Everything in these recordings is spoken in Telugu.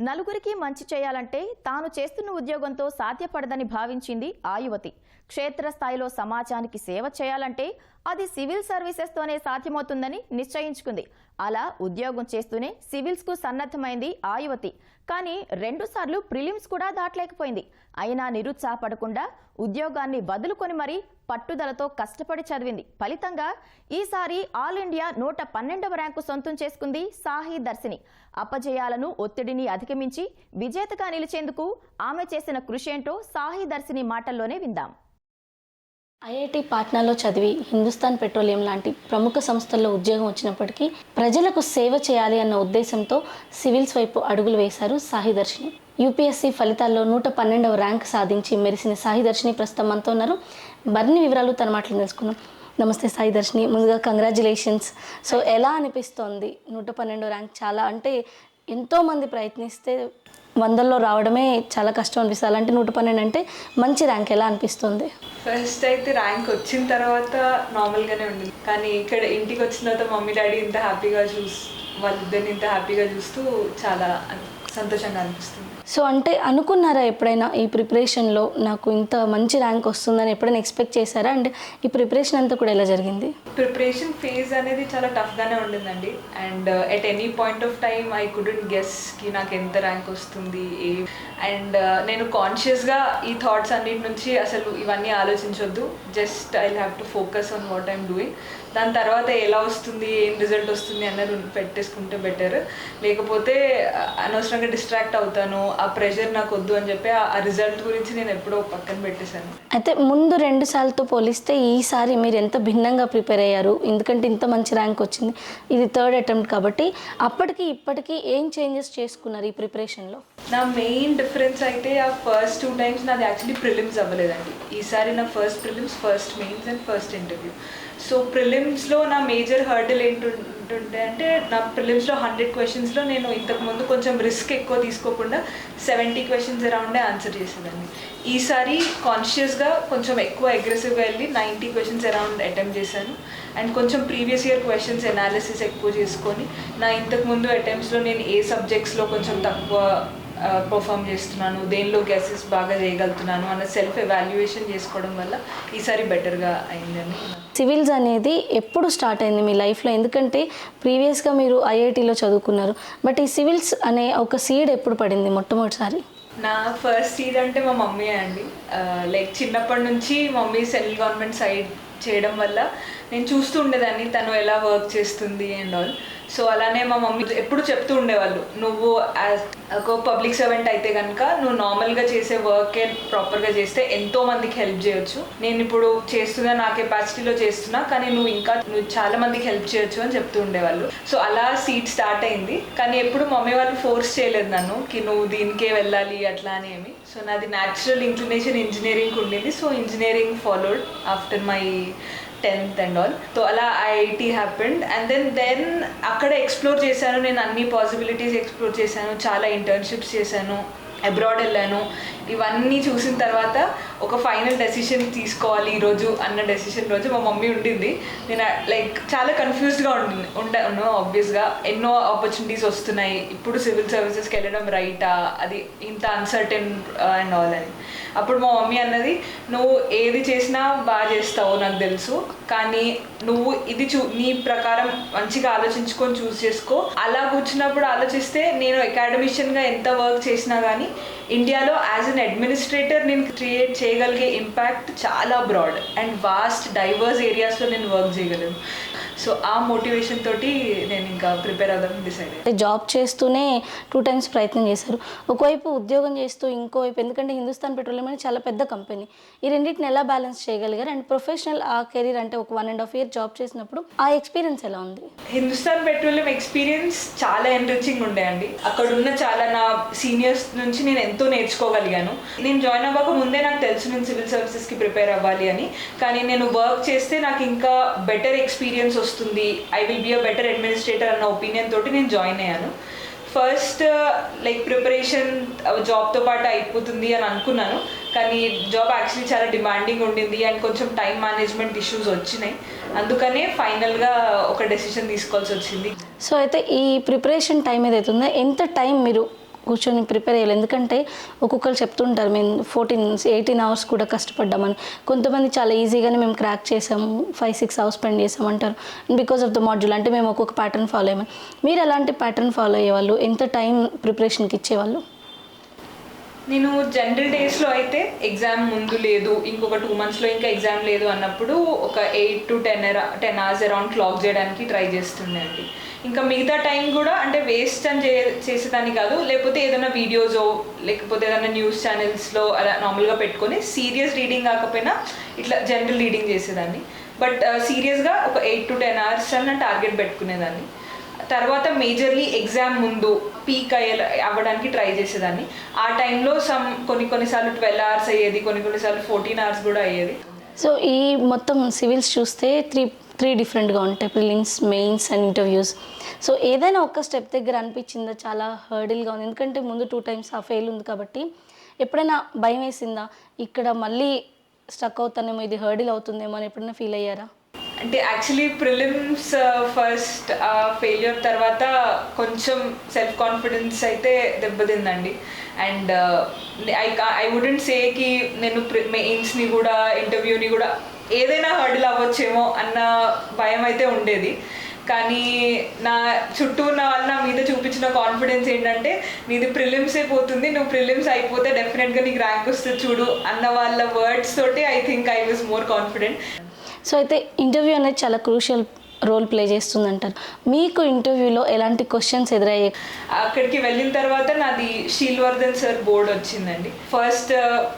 నలుగురికి మంచి చేయాలంటే తాను చేస్తున్న ఉద్యోగంతో సాధ్యపడదని భావించింది ఆ యువతి. క్షేత్రస్థాయిలో సమాజానికి సేవ చేయాలంటే అది సివిల్ సర్వీసెస్తోనే సాధ్యమవుతుందని నిశ్చయించుకుంది. అలా ఉద్యోగం చేస్తూనే సివిల్స్కు సన్నద్ధమైంది ఆ యువతి. కానీ 2 సార్లు ప్రిలిమ్స్ కూడా దాటలేకపోయింది. అయినా నిరుత్సాహపడకుండా ఉద్యోగాన్ని వదులుకొని మరీ పట్టుదలతో కష్టపడి చదివింది. ఫలితంగా ఈసారి ఆల్ ఇండియా 112వ ర్యాంకు సొంతం చేసుకుంది సాహి దర్శిని. అపజయాలను, ఒత్తిడిని అధిగమించి విజేతగా నిలిచేందుకు ఆమె చేసిన కృషి ఏంటో సాహి దర్శిని మాటల్లోనే విందాం. ఐఐటి పాట్నాలో చదివి హిందుస్థాన్ పెట్రోలియం లాంటి ప్రముఖ సంస్థల్లో ఉద్యోగం వచ్చినప్పటికీ ప్రజలకు సేవ చేయాలి అన్న ఉద్దేశంతో సివిల్స్ వైపు అడుగులు వేశారు సాహి దర్శిని. యూపీఎస్సీ ఫలితాల్లో 112వ ర్యాంక్ సాధించి మెరిసిన సాహి దర్శిని ప్రస్తుతం మనతో ఉన్నారు. మరిన్ని వివరాలు తన మాటలు తెలుసుకున్నాం. నమస్తే సాహి దర్శిని, ముందుగా కంగ్రాచులేషన్స్. సో ఎలా అనిపిస్తోంది 112వ ర్యాంక్? చాలా అంటే ఎంతోమంది ప్రయత్నిస్తే 100లో రావడమే చాలా కష్టం అనిపిస్తుంది. అలాంటి 112 అంటే మంచి ర్యాంక్. ఎలా అనిపిస్తుంది? ఫస్ట్ అయితే ర్యాంక్ వచ్చిన తర్వాత నార్మల్గానే ఉండింది, కానీ ఇక్కడ ఇంటికి వచ్చిన తర్వాత మమ్మీ డాడీ ఇంత హ్యాపీగా వాళ్ళిద్దరిని ఇంత హ్యాపీగా చూస్తూ చాలా సంతోషంగా అనిపిస్తుంది. సో అంటే అనుకున్నారా ఎప్పుడైనా ఈ ప్రిపరేషన్లో నాకు ఇంత మంచి ర్యాంక్ వస్తుందని ఎప్పుడైనా ఎక్స్పెక్ట్ చేశారా? అంటే ఈ ప్రిపరేషన్ అంతా కూడా ఎలా జరిగింది? ప్రిపరేషన్ ఫేజ్ అనేది చాలా టఫ్గానే ఉండిందండి. And at any point of time I couldn't గెస్కి నాకు ఎంత ర్యాంక్ వస్తుంది. అండ్ నేను కాన్షియస్గా ఈ థాట్స్ అన్నిటి నుంచి అసలు ఇవన్నీ ఆలోచించొద్దు, just I have to focus on what I'm doing. దాని తర్వాత ఎలా వస్తుంది, ఏం రిజల్ట్ వస్తుంది అన్నది పెట్టేసుకుంటే బెటర్. లేకపోతే అనవసరంగా డిస్ట్రాక్ట్ అవుతాను, ఆ ప్రెషర్ నాకు వద్దు అని చెప్పి ఆ రిజల్ట్ గురించి నేను ఎప్పుడో పక్కన పెట్టేశాను. అయితే ముందు 2 సార్లతో పోలిస్తే ఈసారి మీరు ఎంత భిన్నంగా ప్రిపేర్ అయ్యారు? ఎందుకంటే ఇంత మంచి ర్యాంక్ వచ్చింది, ఇది 3rd అటెంప్ట్ కాబట్టి. అప్పటికి ఇప్పటికీ ఏం చేంజెస్ చేసుకున్నారు ఈ ప్రిపరేషన్లో? నా మెయిన్ డిఫరెన్స్ అయితే ఆ ఫస్ట్ 2 టైమ్స్ నాది యాక్చువల్లీ ప్రిలిమ్స్ అవ్వలేదండి. ఈసారి నా first prelims, first mains and first interview. So ప్రిలిమ్స్లో నా మేజర్ హర్డిల్ ఏంటుంటే అంటే నా ప్రిలిమ్స్లో 100 క్వశ్చన్స్లో నేను ఇంతకుముందు కొంచెం రిస్క్ ఎక్కువ తీసుకోకుండా 70 క్వశ్చన్స్ అరౌండే ఆన్సర్ చేసేదాన్ని. ఈసారి కాన్షియస్గా కొంచెం ఎక్కువ అగ్రెసివ్గా వెళ్ళి 90 క్వశ్చన్స్ అరౌండ్ అటెంప్ట్ చేశాను. అండ్ కొంచెం ప్రీవియస్ ఇయర్ క్వశ్చన్స్ ఎనాలిసిస్ ఎక్కువ చేసుకొని నా ఇంతకుముందు అటెంప్ట్స్లో నేను ఏ సబ్జెక్ట్స్లో కొంచెం తక్కువ పర్ఫామ్ చేస్తున్నాను, దేనిలో గెసెస్ బాగా చేయగలుగుతున్నాను అన్న సెల్ఫ్ ఎవాల్యుయేషన్ చేసుకోవడం వల్ల ఈసారి బెటర్గా అయిందని. సివిల్స్ అనేది ఎప్పుడు స్టార్ట్ అయింది మీ లైఫ్లో? ఎందుకంటే ప్రీవియస్గా మీరు ఐఐటీలో చదువుకున్నారు, బట్ ఈ సివిల్స్ అనే ఒక సీడ్ ఎప్పుడు పడింది మొట్టమొదటిసారి? నా ఫస్ట్ సీడ్ అంటే మా మమ్మీ అండి. లైక్ చిన్నప్పటి నుంచి మమ్మీ సెంట్రల్ గవర్నమెంట్ సైడ్ చేయడం వల్ల నేను చూస్తూ ఉండేదాన్ని తను ఎలా వర్క్ చేస్తుంది అండ్ ఆల్. సో అలానే మా మమ్మీ ఎప్పుడు చెప్తూ ఉండేవాళ్ళు, నువ్వు ఒక పబ్లిక్ సర్వెంట్ అయితే కనుక నువ్వు నార్మల్గా చేసే వర్కే ప్రాపర్గా చేస్తే ఎంతో మందికి హెల్ప్ చేయొచ్చు. నేను ఇప్పుడు చేస్తున్నా, నా కెపాసిటీలో చేస్తున్నా, కానీ నువ్వు చాలా మందికి హెల్ప్ చేయొచ్చు అని చెప్తూ ఉండేవాళ్ళు. సో అలా సీట్ స్టార్ట్ అయింది. కానీ ఎప్పుడు మమ్మీ వాళ్ళు ఫోర్స్ చేయలేదు నన్ను కి నువ్వు దీనికే వెళ్ళాలి అట్లా అని ఏమి. సో నాది న్యాచురల్ ఇంక్లినేషన్ ఇంజనీరింగ్ ఉండింది. So engineering followed after my 10th and all. So అలా ఐఐటి హ్యాపెండ్. అండ్ దెన్ అక్కడ ఎక్స్ప్లోర్ చేశాను నేను, అన్ని పాసిబిలిటీస్ ఎక్స్ప్లోర్ చేశాను, చాలా ఇంటర్న్షిప్స్ చేశాను, అబ్రాడ్ వెళ్ళాను. ఇవన్నీ చూసిన తర్వాత ఒక ఫైనల్ డెసిషన్ తీసుకోవాలి ఈరోజు అన్న డెసిషన్ రోజు మా మమ్మీ ఉండింది. నేను లైక్ చాలా కన్ఫ్యూజ్డ్గా ఉన్నాను. ఆబ్వియస్గా ఎన్నో ఆపర్చునిటీస్ వస్తున్నాయి, ఇప్పుడు సివిల్ సర్వీసెస్కి వెళ్ళడం రైటా, అది ఇంత అన్సర్టెన్ అండ్ ఆల్ అని. అప్పుడు మా మమ్మీ అన్నది, నువ్వు ఏది చేసినా బాగా చేస్తావు నాకు తెలుసు, కానీ నువ్వు ఇది నీ ప్రకారం మంచిగా ఆలోచించుకొని చూస్ చేసుకో. అలా కూర్చున్నప్పుడు ఆలోచిస్తే నేను అకాడమిషియన్గా ఎంత వర్క్ చేసినా కానీ ఇండియాలో యాజ్ అన్ అడ్మినిస్ట్రేటర్ నేను క్రియేట్ చేయగలిగే ఇంపాక్ట్ చాలా బ్రాడ్ అండ్ వాస్ట్ డైవర్స్ ఏరియాస్లో నేను వర్క్ చేయగలను. సో ఆ మోటివేషన్ తోటి నేను ఇంకా ప్రిపేర్ అవుదామని డిసైడ్ అయ్యాను. జాబ్ చేస్తూనే 2 టైమ్స్ ప్రయత్నం చేశారు, ఒకవైపు ఉద్యోగం చేస్తూ ఇంకోవైపు, ఎందుకంటే హిందుస్థాన్ పెట్రోలియం అనేది చాలా పెద్ద కంపెనీ. ఈ రెండింటిని ఎలా బ్యాలెన్స్ చేయగలిగారు? అండ్ ప్రొఫెషనల్ ఆ కెరీర్ అంటే ఒక 1.5 year జాబ్ చేసినప్పుడు ఆ ఎక్స్పీరియన్స్ ఎలా ఉంది? హిందుస్థాన్ పెట్రోలియం ఎక్స్పీరియన్స్ చాలా ఎన్రిచింగ్ ఉండే అండి. అక్కడ ఉన్న చాలా నా సీనియర్స్ నుంచి నేను ఎంతో నేర్చుకోగలిగాను. నేను జాయిన్ అవ్వక ముందే నాకు తెలుసు నేను సివిల్ సర్వీసెస్కి ప్రిపేర్ అవ్వాలి అని, కానీ నేను వర్క్ చేస్తే నాకు ఇంకా బెటర్ ఎక్స్పీరియన్స్ వస్తుంది, I will be a better administrator అన్న ఒపీనియన్ తోటి నేను జాయిన్ అయ్యాను. ఫస్ట్ లైక్ ప్రిపరేషన్ జాబ్తో పాటు అయిపోతుంది అని అనుకున్నాను, కానీ జాబ్ యాక్చువల్లీ చాలా డిమాండింగ్ ఉండింది అండ్ కొంచెం టైం మేనేజ్మెంట్ ఇష్యూస్ వచ్చినాయి. అందుకనే ఫైనల్గా ఒక డెసిషన్ తీసుకోవాల్సి వచ్చింది. సో అయితే ఈ ప్రిపరేషన్ టైం ఏదైతే ఉందో ఎంత టైం మీరు కూర్చొని ప్రిపేర్ అయ్యాలి. ఎందుకంటే ఒక్కొక్కరు చెప్తుంటారు మేము 18 అవర్స్ కూడా కష్టపడ్డామని. కొంతమంది చాలా ఈజీగానే మేము క్రాక్ చేసాము, 5-6 అవర్స్ స్పెండ్ చేసామంటారు. బికాస్ ఆఫ్ ద మాడ్యూల్ అంటే మేము ఒక్కొక్క ప్యాటర్న్ ఫాలో అయ్యామని. మీరు ఎలాంటి ప్యాటర్న్ ఫాలో అయ్యేవాళ్ళు, ఎంత టైం ప్రిపరేషన్కి ఇచ్చేవాళ్ళు? నేను జనరల్ డేస్లో అయితే ఎగ్జామ్ ముందు లేదు, ఇంకొక 2 monthsలో ఇంకా ఎగ్జామ్ లేదు అన్నప్పుడు ఒక 8 to 10 hours అరౌండ్ క్లాక్ చేయడానికి ట్రై చేస్తుండే అండి. ఇంకా మిగతా టైం కూడా అంటే వేస్ట్ అని చేసేదాన్ని కాదు, లేకపోతే ఏదైనా వీడియోసో లేకపోతే ఏదైనా న్యూస్ ఛానల్స్లో అలా నార్మల్గా పెట్టుకొని సీరియస్ రీడింగ్ కాకపోయినా ఇట్లా జనరల్ రీడింగ్ చేసేదాన్ని. బట్ సీరియస్గా ఒక 8 to 10 hours అన్న టార్గెట్ పెట్టుకునేదాన్ని. తర్వాత మేజర్లీ ఎగ్జామ్ ముందు పీక్ అవ్వడానికి ట్రై చేసేదాన్ని. ఆ టైంలో కొన్నిసార్లు 12 hours అయ్యేది, కొన్నిసార్లు 14 hours కూడా అయ్యేది. సో ఈ మొత్తం సివిల్స్ చూస్తే త్రీ డిఫరెంట్గా ఉంటాయి, prelims, mains and interviews. So ఏదైనా ఒక్క స్టెప్ దగ్గర అనిపించిందా చాలా హర్డిల్గా ఉంది? ఎందుకంటే ముందు 2 times ఆ ఫెయిల్ ఉంది కాబట్టి ఎప్పుడైనా భయం వేసిందా, ఇక్కడ మళ్ళీ స్టక్ అవుతానేమో, ఇది హర్డిల్ అవుతుందేమో అని ఎప్పుడైనా ఫీల్ అయ్యారా? అంటే యాక్చువల్లీ ప్రిలిమ్స్ ఫస్ట్ ఫెయిల్యూర్ తర్వాత కొంచెం సెల్ఫ్ కాన్ఫిడెన్స్ అయితే దెబ్బతిందండి. అండ్ ఐ వుడెంట్ సేకి నేను మెయిన్స్ని కూడా ఇంటర్వ్యూని కూడా ఏదైనా హర్డిల్ అవ్వచ్చేమో అన్న భయం అయితే ఉండేది. కానీ నా చుట్టూ ఉన్న వాళ్ళు నా మీద చూపించిన కాన్ఫిడెన్స్ ఏంటంటే నీది ప్రిలిమ్సే పోతుంది, నువ్వు ప్రిలిమ్స్ అయిపోతే డెఫినెట్గా నీకు ర్యాంక్ వస్తుంది చూడు అన్న వాళ్ళ వర్డ్స్ తోటి I think I was more confident. So అయితే ఇంటర్వ్యూ అనేది చాలా క్రూషియల్ రోల్ ప్లే చేస్తుందంటారు. మీకు ఇంటర్వ్యూలో ఎలాంటి క్వశ్చన్స్ ఎదురయ్యాయి? అక్కడికి వెళ్ళిన తర్వాత నాది శీల్వర్ధన్ సార్ బోర్డ్ వచ్చిందండి. ఫస్ట్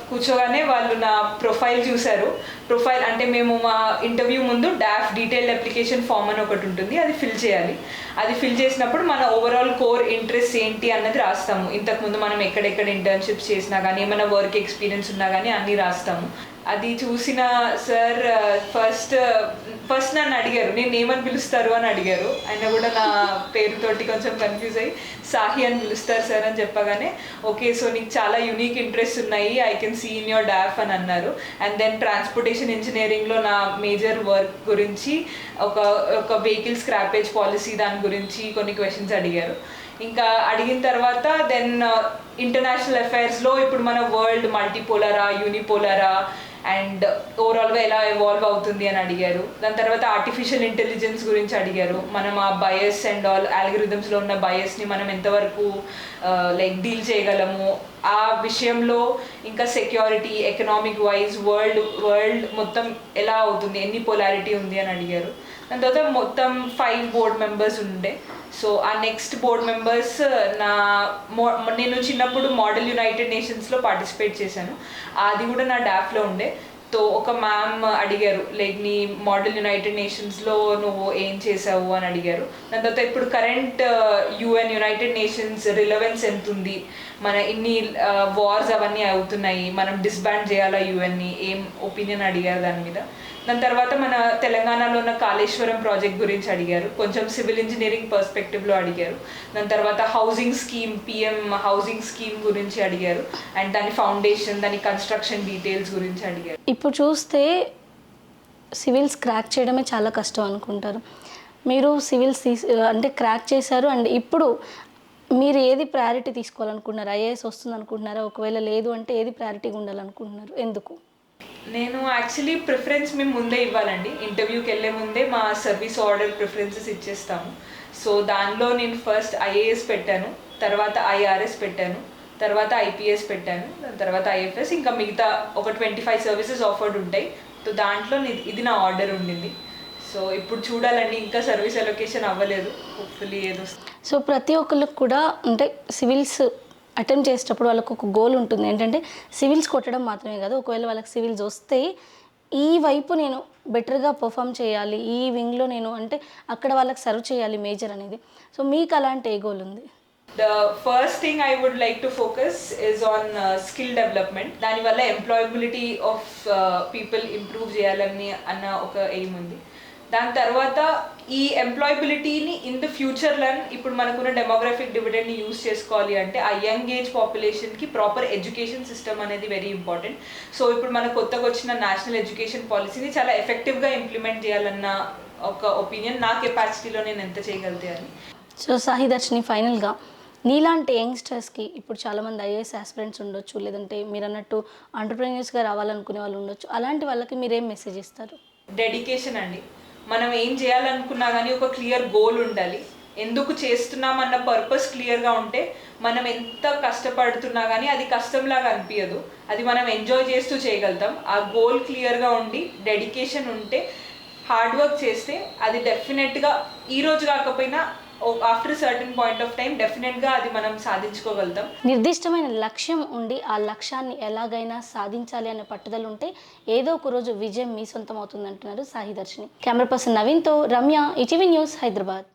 కూర్చోగానే వాళ్ళు నా ప్రొఫైల్ చూశారు. ప్రొఫైల్ అంటే మేము మా ఇంటర్వ్యూ ముందు డాఫ్ డీటెయిల్డ్ అప్లికేషన్ ఫామ్ అని ఒకటి ఉంటుంది, అది ఫిల్ చేయాలి. అది ఫిల్ చేసినప్పుడు మన ఓవరాల్ కోర్ ఇంట్రెస్ట్ ఏంటి అన్నది రాస్తాము. ఇంతకుముందు మనం ఎక్కడెక్కడ ఇంటర్న్షిప్స్ చేసినా కానీ ఏమైనా వర్క్ ఎక్స్పీరియన్స్ ఉన్నా కానీ అన్నీ రాస్తాము. అది చూసిన సార్ ఫస్ట్ నన్ను అడిగారు, నేను ఏమని పిలుస్తారు అని అడిగారు. ఆయన కూడా నా పేరుతోటి కొంచెం కన్ఫ్యూజ్ అయ్యి సాహి అని పిలుస్తారు సార్ అని చెప్పగానే ఓకే, సో నీకు చాలా యూనిక్ ఇంట్రెస్ట్ ఉన్నాయి, I can see in your DAF అని అన్నారు. అండ్ దెన్ ట్రాన్స్పోర్టేషన్ ఇంజనీరింగ్లో నా మేజర్ వర్క్ గురించి ఒక వెహికల్ స్క్రాపేజ్ పాలసీ దాని గురించి కొన్ని క్వశ్చన్స్ అడిగారు. ఇంకా అడిగిన తర్వాత దెన్ ఇంటర్నేషనల్ అఫైర్స్లో ఇప్పుడు మన వరల్డ్ మల్టీపోలరా, యూనిపోలరా అండ్ ఓవరాల్గా ఎలా ఎవాల్వ్ అవుతుంది అని అడిగారు. దాని తర్వాత ఆర్టిఫిషియల్ ఇంటెలిజెన్స్ గురించి అడిగారు. మనం ఆ బయస్ అండ్ ఆల్ ఆల్గరిథమ్స్లో ఉన్న బయస్ని మనం ఎంతవరకు లైక్ డీల్ చేయగలము ఆ విషయంలో, ఇంకా సెక్యూరిటీ, ఎకనామిక్ వైజ్ వరల్డ్ మొత్తం ఎలా అవుతుంది, ఎన్ని పొలారిటీ ఉంది అని అడిగారు. దాని తర్వాత మొత్తం 5 board members ఉండే. సో ఆ నెక్స్ట్ బోర్డ్ మెంబర్స్ నేను చిన్నప్పుడు మోడల్ యునైటెడ్ నేషన్స్లో పార్టిసిపేట్ చేశాను, అది కూడా నా డాఫ్లో ఉండే. సో ఒక మ్యామ్ అడిగారు లైక్ నీ మోడల్ యునైటెడ్ నేషన్స్లో నువ్వు ఏం చేసావు అని అడిగారు. దాని తర్వాత ఇప్పుడు కరెంట్ యునైటెడ్ నేషన్స్ రిలవెన్స్ ఎంత ఉంది, మన ఇన్ని వార్స్ అవన్నీ అవుతున్నాయి, మనం డిస్బాండ్ చేయాలా యుఎన్ని, ఏం ఒపీనియన్ అడిగారు దాని మీద. దాని తర్వాత మన తెలంగాణలో ఉన్న కాళేశ్వరం ప్రాజెక్ట్ గురించి అడిగారు, కొంచెం సివిల్ ఇంజనీరింగ్ పర్స్పెక్టివ్లో అడిగారు. దాని తర్వాత housing scheme, PM housing scheme గురించి అడిగారు. అండ్ దాని ఫౌండేషన్, దాని కన్స్ట్రక్షన్ డీటెయిల్స్ గురించి అడిగారు. ఇప్పుడు చూస్తే సివిల్స్ క్రాక్ చేయడమే చాలా కష్టం అనుకుంటారు. మీరు సివిల్స్ అంటే క్రాక్ చేశారు. అండ్ ఇప్పుడు మీరు ఏది ప్రయారిటీ తీసుకోవాలనుకుంటున్నారు? ఐఏఎస్ వస్తుంది అనుకుంటున్నారా? ఒకవేళ లేదు అంటే ఏది ప్రయారిటీగా ఉండాలనుకుంటున్నారు, ఎందుకు? నేను యాక్చువల్లీ ప్రిఫరెన్స్ మేము ముందే ఇవ్వాలండి. ఇంటర్వ్యూకి వెళ్ళే ముందే మా సర్వీస్ ఆర్డర్ ప్రిఫరెన్సెస్ ఇచ్చేస్తాము. సో దానిలో నేను ఫస్ట్ ఐఏఎస్ పెట్టాను, తర్వాత ఐఆర్ఎస్ పెట్టాను, తర్వాత ఐపీఎస్ పెట్టాను, దాని తర్వాత ఐఎఫ్ఎస్, ఇంకా మిగతా ఒక 25 సర్వీసెస్ ఆఫర్డ్ ఉంటాయి. సో దాంట్లో ఇది నా ఆర్డర్ ఉండింది. సో ఇప్పుడు చూడాలండి, ఇంకా సర్వీస్ అలొకేషన్ అవ్వలేదు, హోప్ఫుల్లీ ఏదో. సో ప్రతి ఒక్కరికి కూడా అంటే సివిల్స్ అటెంప్ట్ చేసేటప్పుడు వాళ్ళకు ఒక గోల్ ఉంటుంది, ఏంటంటే సివిల్స్ కొట్టడం మాత్రమే కాదు, ఒకవేళ వాళ్ళకి సివిల్స్ వస్తే ఈ వైపు నేను బెటర్గా పర్ఫామ్ చేయాలి, ఈ వింగ్లో నేను అంటే అక్కడ వాళ్ళకి సర్వ్ చేయాలి మేజర్ అనేది. సో మీకు అలాంటి ఏ గోల్ ఉంది? The first thing I would like to focus is on skill development. దానివల్ల ఎంప్లాయబిలిటీ ఆఫ్ పీపుల్ ఇంప్రూవ్ చేయాలని అన్న ఒక ఎయిమ్ ఉంది. దాని తర్వాత ఈ ఎంప్లాయబిలిటీని ఇన్ ద ఫ్యూచర్లో ఇప్పుడు మనకున్న డెమోగ్రఫిక్ డివిడెండ్ని యూజ్ చేసుకోవాలి అంటే ఆ యంగ్ ఏజ్ పాపులేషన్కి ప్రాపర్ ఎడ్యుకేషన్ సిస్టమ్ అనేది వెరీ ఇంపార్టెంట్. సో ఇప్పుడు మన కొత్తగా వచ్చిన నేషనల్ ఎడ్యుకేషన్ పాలసీని చాలా ఎఫెక్టివ్గా ఇంప్లిమెంట్ చేయాలన్న ఒక ఒపీనియన్, నా కెపాసిటీలో నేను ఎంత చేయగలితే అని. సో సాహి దర్శిని, ఫైనల్గా నీలాంటి యంగ్స్టర్స్కి ఇప్పుడు చాలామంది ఐఏఎస్ ఆస్పిరెంట్స్ ఉండొచ్చు, లేదంటే మీరు అన్నట్టు ఆంటర్ప్రెన్యూర్స్గా రావాలనుకునే వాళ్ళు ఉండొచ్చు. అలాంటి వాళ్ళకి మీరేం మెసేజ్ ఇస్తారు? డెడికేషన్ అండి. మనం ఏం చేయాలనుకున్నా కానీ ఒక క్లియర్ గోల్ ఉండాలి. ఎందుకు చేస్తున్నాం అన్న పర్పస్ క్లియర్గా ఉంటే మనం ఎంత కష్టపడుతున్నా కానీ అది కష్టంలాగా అనిపించదు. అది మనం ఎంజాయ్ చేస్తూ చేయగలుగుతాం. ఆ గోల్ క్లియర్గా ఉండి డెడికేషన్ ఉంటే, హార్డ్ వర్క్ చేస్తే అది డెఫినెట్గా ఈరోజు కాకపోయినా after certain point of time డెఫినెట్గా అది మనం సాధించుకోగలుగుతాం. నిర్దిష్టమైన లక్ష్యం ఉండి ఆ లక్ష్యాన్ని ఎలాగైనా సాధించాలి అనే పట్టుదల ఉంటే ఏదో ఒక రోజు విజయం మీ సొంతం అవుతుంది అంటున్నారు సాహిదర్శిని. కెమెరా పర్సన్ నవీన్తో రమ్య, ఈటీవీ న్యూస్, హైదరాబాద్.